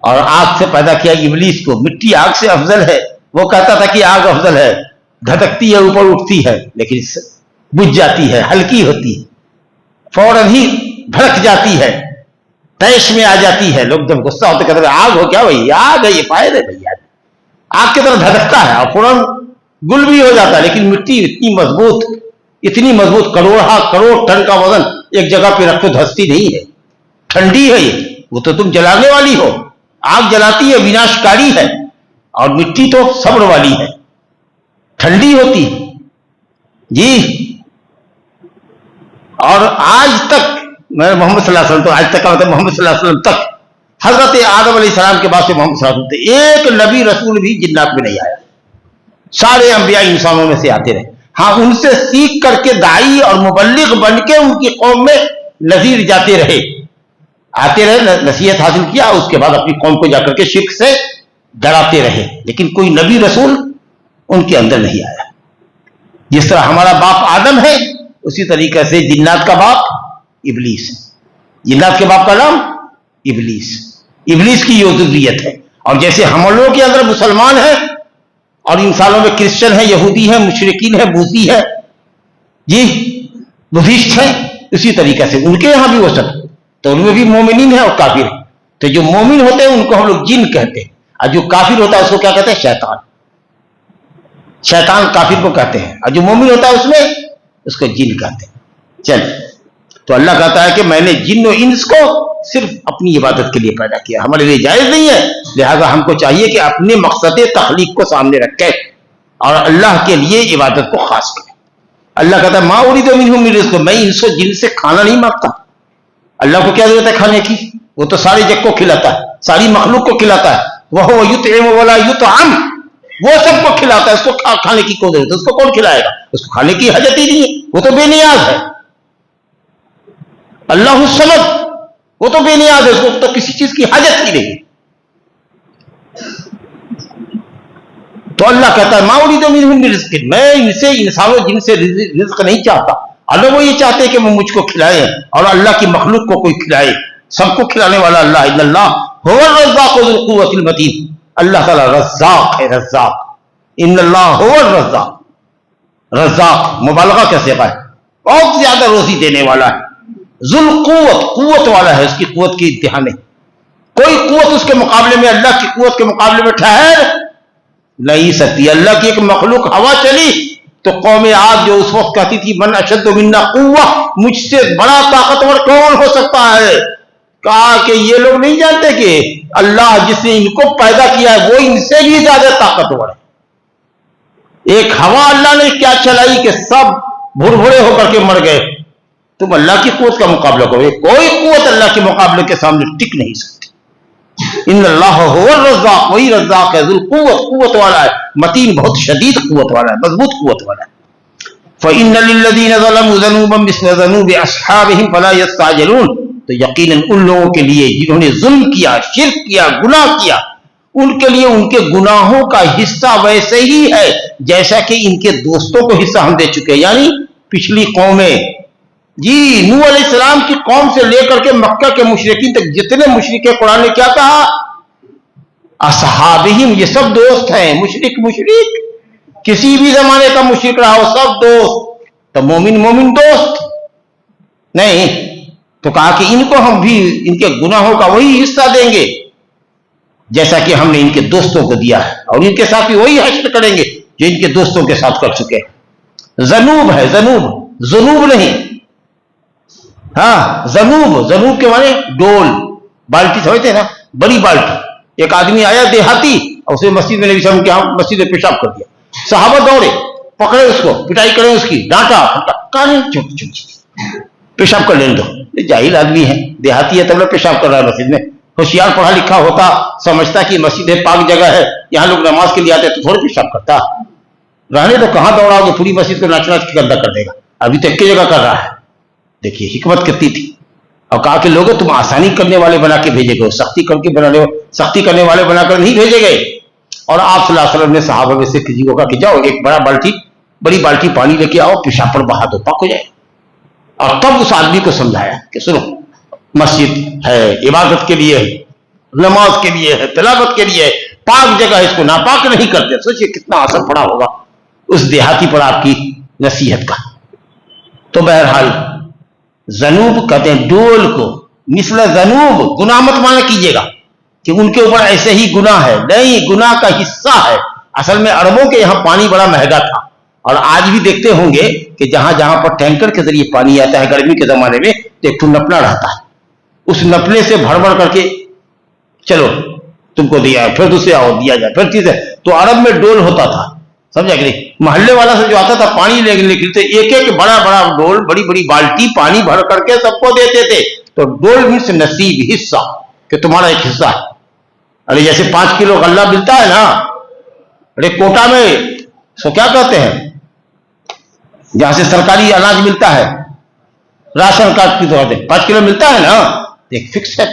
और आग से पैदा किया इब्लीस को। मिट्टी आग से अफजल है, वो कहता था कि आग अफजल है, धधकती है, ऊपर उठती है, लेकिन बुझ जाती है, हल्की होती है, फौरन ही भड़क जाती है, तैश में आ जाती है। लोग जब गुस्सा होते कहते हैं आग हो क्या भाई, आग है, ये फायदे भैया, आग की तरह धधकता है और फौरन गुल भी हो जाता है। लेकिन मिट्टी इतनी मजबूत, करोड़ टन का वजन एक जगह पे रखो, धंसती नहीं है, ठंडी है ये, वो तो तुम जलाने वाली हो। आग जलाती है, विनाशकारी है, और मिट्टी तो सब्र वाली है, ठंडी होती जी। और आज तक मैं मोहम्मद सल्लल्लाहु अलैहि वसल्लम, तो आज तक का मतलब मोहम्मद सल्लल्लाहु अलैहि वसल्लम तक, हजरत आदम अलैहिस्सलाम के बाद से मोहम्मद सल्लल्लाहु अलैहि वसल्लम एक नबी रसूल भी जिन्नात में नहीं आया। सारे अंबिया इंसानों में से आते रहे। हाँ, उनसे सीख करके दाई और मुबल्लिग बन के उनकी कौम में नजीर जाते रहे, आते रहे, नसीहत हासिल किया, उसके बाद अपनी कौम को जाकर के शिर्क से डराते रहे, लेकिन कोई नबी रसूल उनके अंदर नहीं आया। जिस तरह हमारा बाप आदम है, उसी तरीके से जिन्नात का बाप इबलीस है। जिन्नात के बाप का नाम इबलीस, इबलीस की ज़ुर्रियत है। और जैसे हम लोगों के अंदर मुसलमान है और इंसानों में क्रिश्चियन है, यहूदी है, मुशरिकीन है, बूजी है जी, बुद्धिस्ट है, उसी तरीके से उनके यहां भी वो सब, तो उनमें भी मोमिनीन है और काफिर है। तो जो मोमिन होते हैं उनको हम लोग जिन कहते हैं, और जो काफिर होता है उसको क्या कहते हैं? शैतान। शैतान काफिर को कहते हैं, और जो मोमिन होता है उसमें उसको जिन कहते हैं। चल, तो अल्लाह कहता है कि मैंने जिन और इंस को सिर्फ अपनी इबादत के लिए पैदा किया, हमारे लिए जायज नहीं है। लिहाजा हमको चाहिए कि अपने मकसद तख्लीक को सामने रखें और अल्लाह के लिए इबादत को खास करें। अल्लाह कहता है मा उरीदु मिनहुम मिन रिज़्क़, मैं इनसे जिनसे खाना नहीं मांगता। अल्लाह को क्या जरूरत है खाने की? वो तो सारे जग को खिलाता है, सारी मखलूक को खिलाता है। वह युतइमु वला युतअम, वो सबको खिलाता है, उसको खाने की कोई जरूरत है? उसको कौन खिलाएगा? उसको खाने की हजत ही नहीं है, वो तो बेनियाज है। अल्लाहु समद, वो तो बेनियाज है, उसको तो किसी चीज की हजत ही नहीं। तो अल्लाह कहता है मा उरीदु मिनहुम मिन रिज़्क़, मैं इनसे, इंसानों जिनसे रिज़्क़ नहीं चाहता। अल्लाह वो ये चाहते हैं कि वो मुझको खिलाए और अल्लाह की मखलूक को कोई खिलाए, सबको खिलाने वाला अल्लाह। इन्नल्लाह हुवर रज़्ज़ाक़ु ज़ुल क़ुव्वतिल मतीन, अल्लाह ताला रज़्ज़ाक़ है, रज़्ज़ाक़। इन्नल्लाह हुवर रज़्ज़ाक़, रज़्ज़ाक़ मुबालगा का सिगा है, बहुत ज्यादा रोजी देने वाला है। ज़ुल क़ुव्वत, कुव्वत वाला है, उसकी कुव्वत की इंतहा नहीं, कोई कुव्वत उसके मुकाबले में, अल्लाह की कुव्वत के मुकाबले में ठहर नहीं सकती। अल्लाह की एक मखलूक हवा चली तो कौम आद जो उस वक्त कहती थी मन अशद्दु मिन्ना कुव्वा, मुझसे बड़ा ताकतवर कौन हो सकता है? कहा कि ये लोग नहीं जानते कि अल्लाह जिसने इनको पैदा किया है वो इनसे भी ज्यादा ताकतवर है। एक हवा अल्लाह ने क्या चलाई कि सब भुरभुरे होकर के मर गए। तुम अल्लाह की कुव्वत का मुकाबला करोगे, कोई कुव्वत अल्लाह के मुकाबले के सामने टिक नहीं सकती। इन्नल्लाह हुवर रज़्ज़ाक़, वही रज़्ज़ाक़ है, ज़ुल क़ुव्वत, कुव्वत वाला है, मतीन, बहुत शदीद कुव्वत वाला है, मजबूत कुव्वत वाला है। फ़इन्न लिल्लज़ीना ज़लमू ज़नूबन मिस्ल ज़नूबि अस्हाबिहिम फ़ला यस्ताजिलून, तो यकीनन उन लोगों के लिए जिन्होंने जुल्म किया, शिर्क किया, गुनाह किया, उनके लिए उनके गुनाहों का हिस्सा वैसे ही है जैसा कि इनके दोस्तों को हिस्सा हम दे चुके हैं, यानी पिछली कौमें जी। नूह अलैहिस्सलाम की कौम से लेकर के मक्का के मुशरिकीन तक जितने मुशरिक, कुरान ने क्या कहा? अस्हाबिहिम, ये सब दोस्त हैं। मुशरिक मुशरिक किसी भी जमाने का मुशरिक रहा हो, सब दोस्त। तो मोमिन मोमिन दोस्त नहीं। तो कहा कि इनको हम भी इनके गुनाहों का वही हिस्सा देंगे जैसा कि हमने इनके दोस्तों को दिया है, और इनके साथ भी वही हश्र करेंगे जो इनके दोस्तों के साथ कर चुके हैं। जनूब है, जनूब, जुनूब नहीं। हाँ, जनूब, जनूब के माने डोल, बाल्टी समझते हैं ना, बड़ी बाल्टी। एक आदमी आया देहाती और उसे मस्जिद में नबी सल्लल्लाहु अलैहि वसल्लम के मस्जिद में पेशाब कर दिया। सहाबा दौड़े, पकड़े उसको, पिटाई करें उसकी, डांटा, छोटी छोटी, पेशाब कर लेने दो, ये जाहिल आदमी है, देहाती है, तब लोग पेशाब कर रहा है मस्जिद में। होशियार पढ़ा लिखा होता, समझता कि मस्जिद है, पाक जगह है, यहाँ लोग नमाज के लिए आते तो थोड़ा पेशाब करता। रहने तो कहाँ दौड़ाओगे, पूरी मस्जिद को नाच नाच के गंदा कर देगा। अभी तक की जगह कर रहा है। देखिए हिकमत कितनी थी। और कहा कि लोगों तुम आसानी करने वाले बना के भेजे गए, सख्ती करने वाले बनाकर नहीं भेजे गए। और आप सल्लल्लाहु अलैहि वसल्लम ने सहाबा में से किसी को कहा कि जाओ एक बड़ी बाल्टी पानी लेके आओ, पेशाब पर बहा दो, पाक हो जाए। और तब उस आदमी को समझाया कि सुनो, मस्जिद है, इबादत के लिए है, नमाज के लिए है, तिलावत के लिए है, पाक जगह है, इसको नापाक नहीं करते। सोचिए कितना असर पड़ा होगा उस देहाती पर आपकी नसीहत का। तो बहरहाल जनूब कहते हैं डोल को, मिसला जनूब, गुनाह मत माना कीजिएगा कि उनके ऊपर ऐसे ही गुनाह है, नहीं, गुनाह का हिस्सा है। असल में अरबों के यहाँ पानी बड़ा महंगा था, और आज भी देखते होंगे कि जहां जहां पर टैंकर के जरिए पानी आता है गर्मी के जमाने में, तो एक नपना रहता है, उस नपने से भर भर करके चलो तुमको दिया, फिर दूसरे आओ दिया जाए, फिर तीसरे। तो अरब में डोल होता था, समझा कि नहीं? मोहल्ले वाला से जो आता था पानी लेने के लिए एक एक बड़ा बड़ा डोल, बड़ी बड़ी बाल्टी पानी भर करके सबको देते थे। तो डोल मीन्स नसीब, हिस्सा, कि तुम्हारा एक हिस्सा है। अरे जैसे 5 किलो गल्ला मिलता है ना, अरे कोटा में सो क्या कहते हैं, जहां से सरकारी अनाज मिलता है राशन कार्ड की तौर पर 5 किलो मिलता है ना, एक फिक्स है।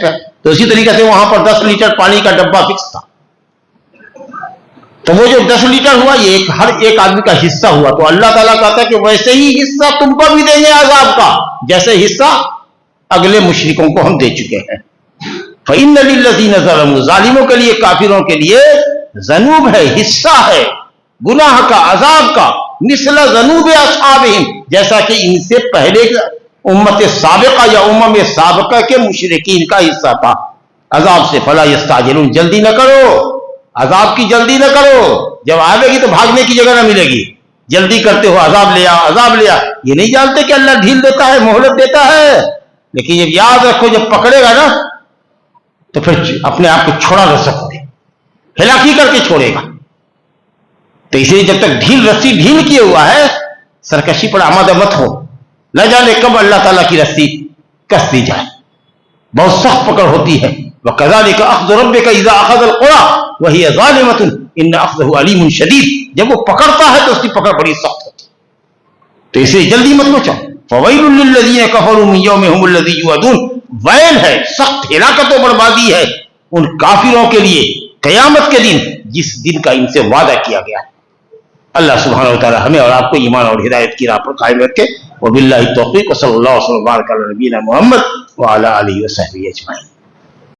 तो इसी तरीके से वहां पर 10 लीटर पानी का डब्बा फिक्स था। तो वो जो 10 लीटर हुआ, ये हर एक आदमी का हिस्सा हुआ। तो अल्लाह ताला कहता है कि वैसे ही हिस्सा तुमको भी देंगे अजाब का, जैसे हिस्सा अगले मुशरिकों को हम दे चुके हैं। फ़इन्न लिल्लज़ीना ज़लमू, जालिमों के लिए, काफिरों के लिए ज़नूब है, हिस्सा है गुनाह का, अजाब का, मिस्ल ज़नूब अस्हाबिहिम, जैसा कि इनसे पहले उम्मत साबिका या उम्म साबिका के मुशरिकीन का हिस्सा था अजाब से। फला यस्ताजिलून, जल्दी न करो, अजाब की जल्दी न करो, जब आवेगी तो भागने की जगह न मिलेगी। जल्दी करते हो, अजाब ले आ, अजाब ले आ। ये नहीं जानते कि अल्लाह ढील देता है, मोहलत देता है। लेकिन ये याद रखो, जब पकड़ेगा ना तो फिर अपने आप को छोड़ा न सकोगे, हिलाकी करके छोड़ेगा। तो इसलिए जब तक रस्सी ढील किए हुआ है, सरकशी पर आमादा मत हो, न जाने कब अल्लाह ताला की रस्सी कस दी जाए। बहुत सख्त पकड़ होती है। वकज़ालिका अख़्ज़ु रब्बिका इज़ा अख़ज़ल क़ुरा व हिय ज़ालिमतुन इन्न अख़्ज़हु अलीमुन शदीद, जब वो पकड़ता है तो उसकी पकड़ बड़ी सख्त होती है। तो इसलिए जल्दी मत मचाओ। फ़वैलुल लिल्लज़ीना कफ़रू मिन यौमिहिमुल लज़ी युअदून, वैल है, सख्त हिलाकत और बर्बादी है उन काफिरों के लिए क़यामत के दिन, जिस दिन का इनसे वादा किया गया है। अल्लाह सुब्हानहू व तआला हमें और आपको ईमान और हिदायत की राह पर कायम रखे। वबिल्लाहि तौफीक, सल्लल्लाहु अलैहि व सल्लम, बारक अला नबीना मुहम्मद व अला आलिहि व सहबिहि अजमाइन।